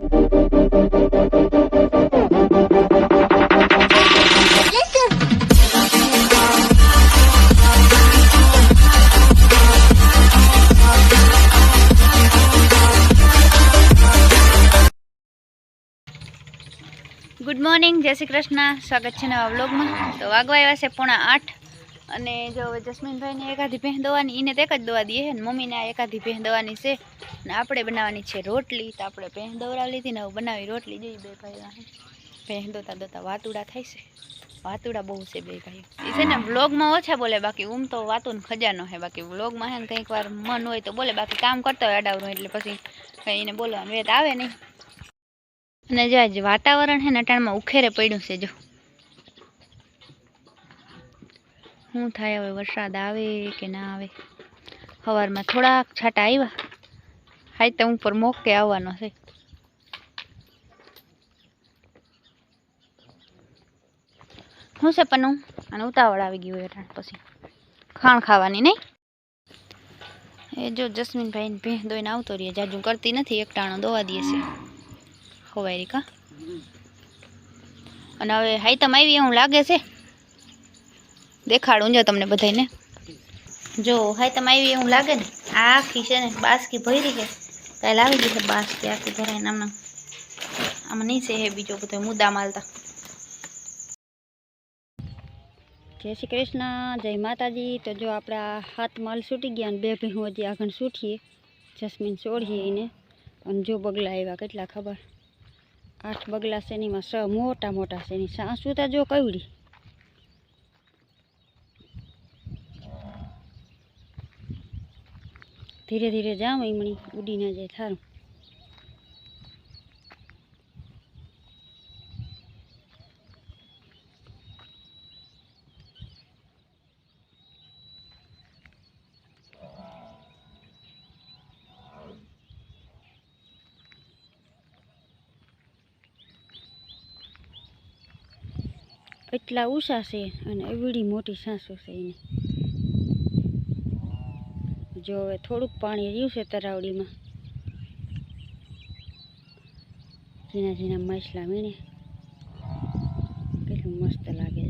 Good morning, जय श्री कृष्ण। स्वागत है नवा व्लॉग में। तो वागवा आव्या छे 7:30 અને જો જસ્મીનભાઈને એકાદી ભેં દવાની, એને તો એક જ દવા દઈએ ને મમ્મીને આ એકાદી ભેં દવાની છે ને આપણે બનાવવાની છે રોટલી। તો આપણે ભેં દવરાવી લીધી ને હવે બનાવી રોટલી। જોઈ બે ભાઈ ભેં દોતા દોતા વાતુડા થાય છે, વાતુડા બહુ છે બે ભાઈ। એ છે ને વ્લોગમાં ઓછા બોલે, બાકી ઊમ તો વાતુનો ખજાનો છે। બાકી વ્લોગમાં હે ને કંઈક વાર મન હોય તો બોલે, બાકી કામ કરતા હોય અડાવરું એટલે પછી કંઈ એને બોલવાનું વેત આવે નહીં। અને જો આજ વાતાવરણ છે ને અટાણમાં ઉખેરે પડ્યું છે। જો શું થાય હવે, વરસાદ આવે કે ના આવે। સવારમાં થોડાક છાંટા આવ્યા, હાઈતમ ઉપર મોકે આવવાનો છે। શું છે પન્નું, અને ઉતાવળ આવી ગયું અટાણ પછી ખાણ ખાવાની નહીં। એ જો જસ્મીનભાઈને ભેં દોઈને આવતો રહીએ, જાજુ કરતી નથી, એક ટાણો દોવા દે છે ખવારી કા। અને હવે હાઈતમ આવી એવું લાગે છે, દેખાડું જો તમને બધાને। જો હાઈતમ આવી એવું લાગે ને, આ આખી છે ને બાસકી ભરી છે, કાલે આવી ગઈ છે બાસકી આખી ભરાઈને। આમાં નીચે છે બીજો બધો મુદ્દા માલતા। જય શ્રી કૃષ્ણ, જય માતાજી। તો જો આપણા 7 માલ છૂટી ગયા ને 2 ભેહું હજી આગળ છૂટીએ, જસ્મીન છોડીએ એને। અને જો બગલા આવ્યા કેટલા ખબર, 8 બગલા છે એનીમાં 6 મોટા મોટા છે, એની સાસુ તો જો કવડી। ધીરે ધીરે જાઉં એમણી ઉડી ના જાય થારું। એટલા ઉષા છે અને એવડી મોટી સાસુ છે એને। જો હવે થોડુંક પાણી રહ્યું છે તરાવડીમાં, ઝીણા ઝીણા માછલા વીણે, કેટલું મસ્ત લાગે।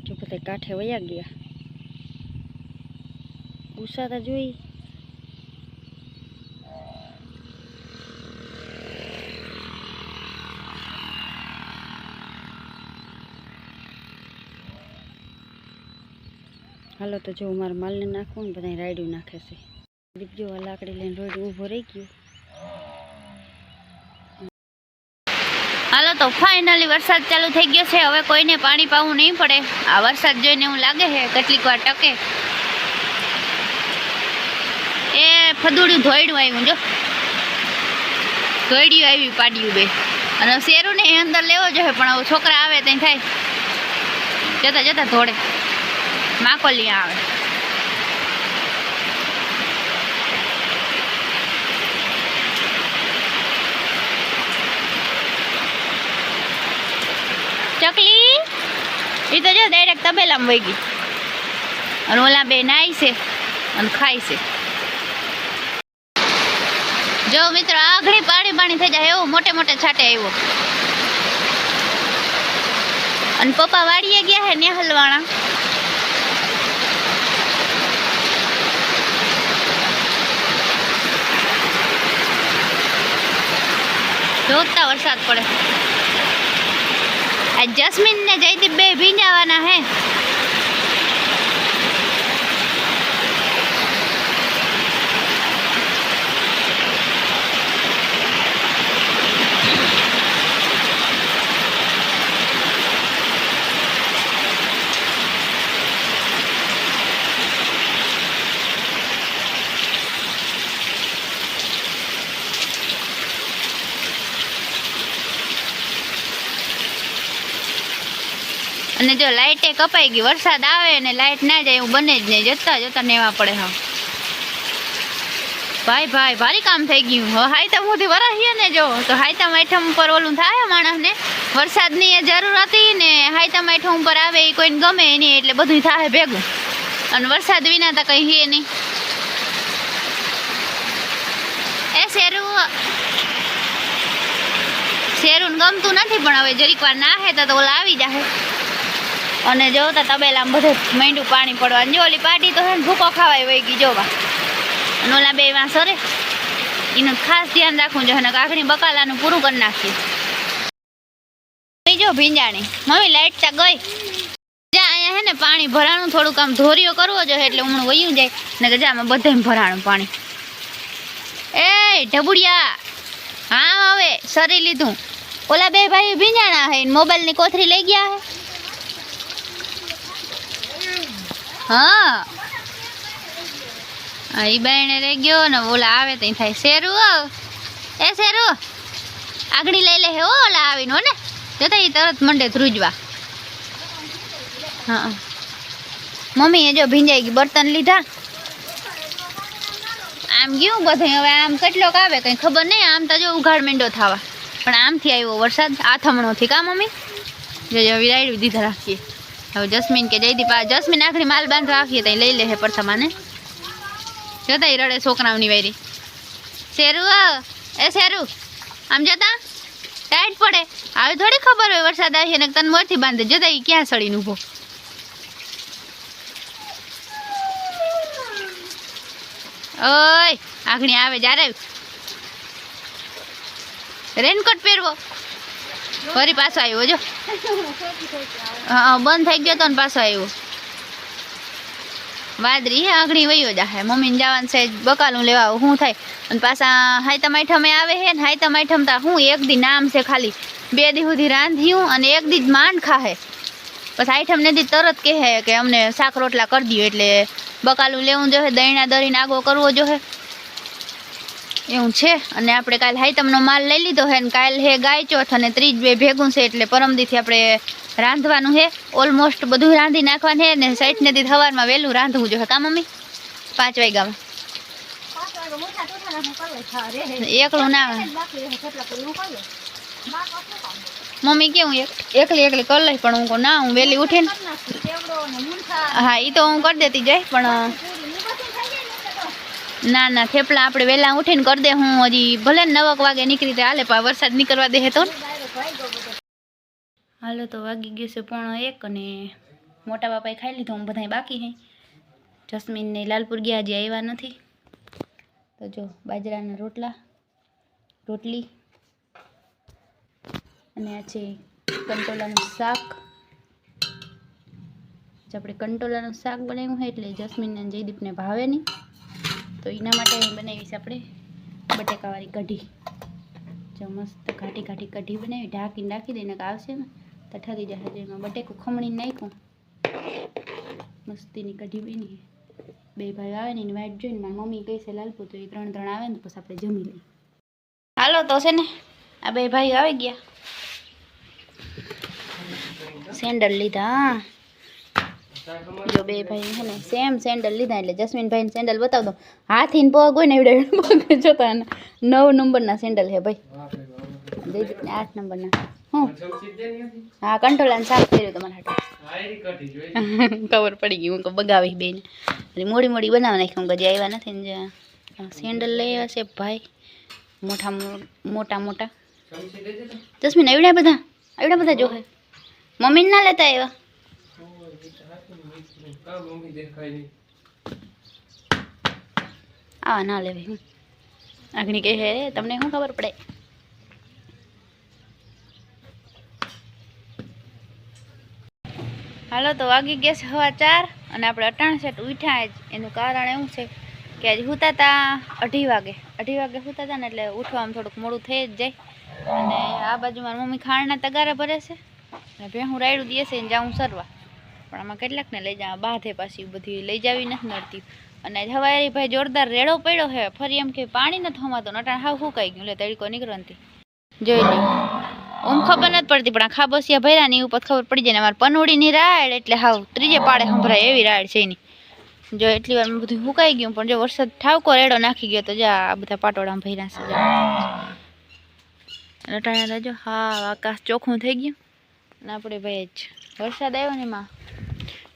જો બધા કાંઠે વયા ગયા, ઉષા તો જોઈ। હાલો તો જો મારા માલને નાખવું ને બધા રાયડું નાખે છે। દીપ જો આ લાકડી લઈને રોડ ઊભો રહી ગયો। હાલો તો ફાઇનલી વરસાદ ચાલુ થઈ ગયો છે, હવે કોઈને પાણી પાવું નહીં પડે। આ વરસાદ જોઈને એવું લાગે છે કેટલીક વાર ટકે। એ ફદુડ્યું ધોયડું આવ્યું, જો ધોયડ્યું આવ્યું પાડ્યું બે। અને શેરું ને એ અંદર લેવો જોઈએ, પણ હવે છોકરા આવે ત્યાં થાય જતા જતા ધોડે માકોલી આવે। ચકલી એ તો જો ડાયરેક્ટ તબેલામાં વહી ગઈ, અને ઓલા બે નાય છે અને ખાય છે। જો મિત્રો આગળ પાણી પાણી થઈ જાય એવું મોટે મોટે છાંટે આવ્યો। અને પપ્પા વાડીએ ગયા હે ને હલવાણા। જોતા વરસાદ પડે। આ જસ્મીન ને જયદીપ બે ભીંજાવાના હે। અને જો લાઇટે કપાઈ ગઈ, વરસાદ આવે ને લાઇટ ના જાય એવું બને જ નહીં, જતા જતા નેવા પડે। હા ભાઈ ભાઈ ભારી કામ થઈ ગયું। હવે હાઈતમ સુધી વરસીએ ને જો તો હાઈતમ આઠમ ઉપર ઓલું થાય માણસને, વરસાદની એ જરૂર હતી ને હાઈતમ આઠમ ઉપર આવે એ કોઈને ગમે નહીં, એટલે બધું થાય ભેગું। અને વરસાદ વિના તો કંઈ હે નહીં। એ શેરું મને ગમતું નથી, પણ હવે જરીક વાર નાહે તો ઓલા આવી જાય. અને જોતા તબેલામાં બધે માંડ્યું પાણી પડવાનું. જો ઓલી પાટી તો હે ને ભૂકો ખાવાય વહી ગઈ જોવા. અને ઓલા બે વાં સરે એનું ખાસ ધ્યાન રાખવું જોઈએ. અને કાકડી બકાલાનું પૂરું કરી નાખીએ. જો ભીંજાણી મમ્મી લાઈટ તા ગઈ. જ્યાં અહીંયા હે ને પાણી ભરાણું થોડુંક આમ ધોરીઓ કરવો જોઈએ એટલે હમણાં વયું જાય ને કે જ્યાં બધે ભરાણું પાણી. એ ઢબુડિયા હા હવે સરી લીધું. ઓલા બે ભાઈ ભીંજાણા હે મોબાઈલની કોથરી લઈ ગયા હે. હા એ બાયણે રહી ગયો ને ઓલા આવે તો થાય શેરું. એ શેરું આગળ લઈ લે હે ઓલા આવીને હો ને જતા એ તરત મંડે ધ્રુજવા. હા મમ્મીએ જો ભીંજાઈ ગઈ બર્તન લીધા. આમ ગયું બધું હવે આમ કેટલોક આવે કંઈ ખબર નહીં. આમ તો જો ઉઘાડ માંડ્યો થવા પણ આમથી આવ્યો વરસાદ આથમણોથી. કા મમ્મી જો વિરાયડું દીધા રાખીએ. હવે જસ્મીન કે જયદીપ જસ્મીન આખરી માલ બાંધવા રાખીએ ત્યાં લઈ લે હે પરથમાને. જતા રડે છોકરાઓની વાયરી. શેરું એ શેરું આમ જતા ટાઈટ પડે. આવી થોડી ખબર હોય વરસાદ આવી ને તને મોરથી બાંધે. જતા એ ક્યાં સડીને ઊભો. ઓય આઘણી આવે જ્યારે રેનકોટ પહેરવો. ફરી પાછો આવ્યો જો. હા બંધ થઈ ગયો તો ને પાછો આવ્યો. વાદરી હે આઘણી વયો જાહે. મમ્મીને જવાનું છે બકાલું લેવા શું થાય. અને પાછા હાઈતમ આઈઠમે આવે હે ને હાઈતમ આઈઠમ તા હું એક દી નામ છે ખાલી 2 દી સુધી રાંધ્યું અને એક દી માંડ ખાહે. પછી આઈઠમ ને દી તરત કહે કે અમને શાક રોટલા કરી દો. એટલે બકાલું લેવું જોઈએ દહીંના દરીને આગો કરવો જોઈએ એવું છે. અને આપણે કાલે હાઈતમનો માલ લઈ લીધો હે ને કાલે હે ગાય ચોથ અને 3 ભેગું છે એટલે પરમદીથી આપણે રાંધવાનું હે. ઓલમોસ્ટ બધું રાંધી નાખવાનું હે ને 60 ને દી સવારમાં વહેલું રાંધવું જોઈએ. કા મમ્મી 5 વાગ્યામાં એકલું ના મમ્મી કેવું એકલી એકલી કરી લઈ પણ હું ના હું વહેલી ઉઠીને હા એ તો હું કરી દેતી જાય પણ ના ના થેપલા આપણે વહેલા ઉઠીને કરી દે. હું હજી ભલે 9 વાગે નીકળી હાલે પણ વરસાદ નીકળવા દે તો હાલો. તો વાગી ગયું છે 1:45 અને મોટા બાપાએ ખાઈ લીધું. હું બધાય બાકી હે. જસ્મીન ને લાલપુર ગયા હજી આવ્યા નથી. તો જો બાજરાના રોટલી અને આ છે કંટોલાનું શાક. આપણે કંટોલાનું શાક બનાવ્યું હોય એટલે જસ્મીન અને જયદીપને ભાવે નહીં તો એના માટે બનાવી છે આપણે બટેકાવાળી કઢી. જો મસ્ત ઘાટી ઘાટી કઢી બનાવી ઢાંકીને રાખી દઈને આવશે ને તો ઠરી જશે. જેમાં બટેકું ખમણીને નાખ્યું મસ્તીની કઢી બની. 2 ભાઈ આવે ને એની વાઈટ જોઈને મારી મમ્મી કહે છે લાલપુર તો એ 3 આવે ને પછી આપણે જમી લઈએ. હાલો તો છે ને આ 2 ભાઈ આવી ગયા. સેન્ડલ લીધા. જો 2 ભાઈ છે ને સેમ સેન્ડલ લીધા એટલે જસ્મીન ભાઈને સેન્ડલ બતાવ દો. હાથીને પગ હોય ને એવડે પગ જોતા 9 નંબરના સેન્ડલ હે ભાઈ. જયદીપને 8 નંબરના. હું હા કંટોલાનું શાક કર્યું તમારા હાટે ખબર પડી ગઈ. હું બગાવી બેન એટલે મોડી બનાવી નાખી. હું ગજી આવ્યા નથી ને સેન્ડલ લઈ આવ્યા છે ભાઈ મોટા. જસ્મીન આવડ્યા બધા જો હે મમ્મીને ના લેતા આવ્યા. આવા ના લેવાય. હું આગળ કહે હે તમને શું ખબર પડે. હાલો તો વાગી ગયા છે 4:15 અને આપણે 68 ઉઠ્યા જ. એનું કારણ એવું છે કે આજે સૂતા હતા 2:30 વાગે સૂતા હતા ને એટલે ઉઠવામાં થોડુંક મોડું થઈ જ જાય. અને આ બાજુ મારી મમ્મી ખાંડના તગારા ભરે છે અને ભેહું રાયડું દે છે ને જાઉં સરવા. પણ આમાં કેટલાકને લઈ જવા બાધે પાછી બધી લઈ જાવી નથી નડતી. અને હવારી ભાઈ જોરદાર રેડો પડ્યો છે. ફરી એમ કે પાણી નથી થમાતો નટાણ હાવ સુકાઈ ગયું એટલે તડકો નીકળો નથી જોઈ લે. ઓમ ખબર નથી પડતી પણ આ ખાબસિયા ભર્યા ને એ ઉપર ખબર પડી જાય ને. અમારે પનોડીની રાડ એટલે હાવ 3 પાડે સંભળાય એવી રાડ છે એની. જો એટલી વાર બધું સુકાઈ ગયું પણ જો વરસાદ ઠાવકો રેડો નાખી ગયો તો જા આ બધા પાટોડા ભર્યા છે. નટાણા જો હા આકાશ ચોખ્ખું થઈ ગયું અને આપણે ભાઈ જ વરસાદ આવ્યો ને એમાં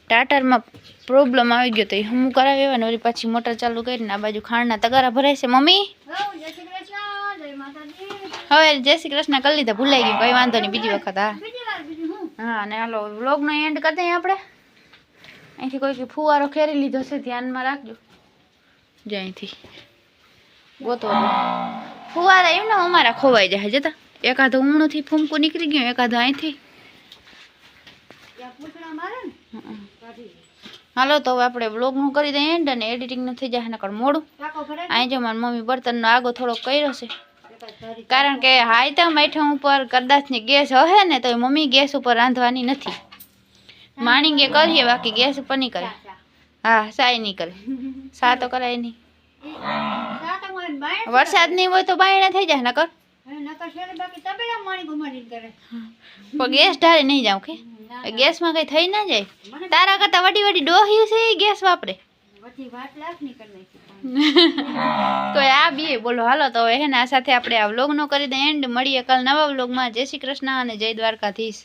ટાટરમાં પ્રોબ્લેમ આવી ગયો તો એ હું કરાવી ને વળી પાછી મોટર ચાલુ કરીને આ બાજુ ખાંડના તગારા ભરાય છે. મમ્મી હવે જય શ્રી કૃષ્ણ કરી લીધા, ભૂલાઈ ગયું, કઈ વાંધો નહીં, બીજી વખત. હા હા, અને હાલો વ્લોગનો એન્ડ કરી દઈએ આપણે. અહીંથી કોઈ ફુવારો ખેરી લીધો છે, ધ્યાનમાં રાખજો. જ અહીંથી ગોતો ફુવારા એમને અમારા ખોવાઈ જાય જતા. એકાદું ઊંણુંથી ફૂમકું નીકળી ગયું, એકાદું અહીંથી. હાલો તો હવે આપણે વ્લોગનું કરી દઈએ એન્ડ, અને એડિટિંગનું થઈ જાય નકર મોડું. અહીં જો મારી મમ્મી બર્તનનો આગો થોડોક કર્યો છે, કારણ કે હાઈતમ આઈટમ ઉપર કદાચ ને ગેસ હશે ને તો મમ્મી ગેસ ઉપર રાંધવાની નથી. માણીંગે કરીએ, બાકી ગેસ ઉપર નહીં કરે. હા, સાય નહીં કરે, સા તો કરાય નહીં. વરસાદ નહીં હોય તો બાયણા થઈ જાય નકર. પણ ગેસ ઢાળી નહીં જાવ કે ગેસમાં કઈ થઈ ના જાય. તારા કરતા વડી વડી ડોહ્યું છે એ ગેસ વાપરે. તો આ બે બોલો. હાલો તો હવે હે ને આ સાથે આપણે આ વ્લોગનો કરી દઈએ એન્ડ. મળીએ કાલ નવા વ્લોગમાં. જય શ્રી કૃષ્ણ અને જય દ્વારકાધીશ.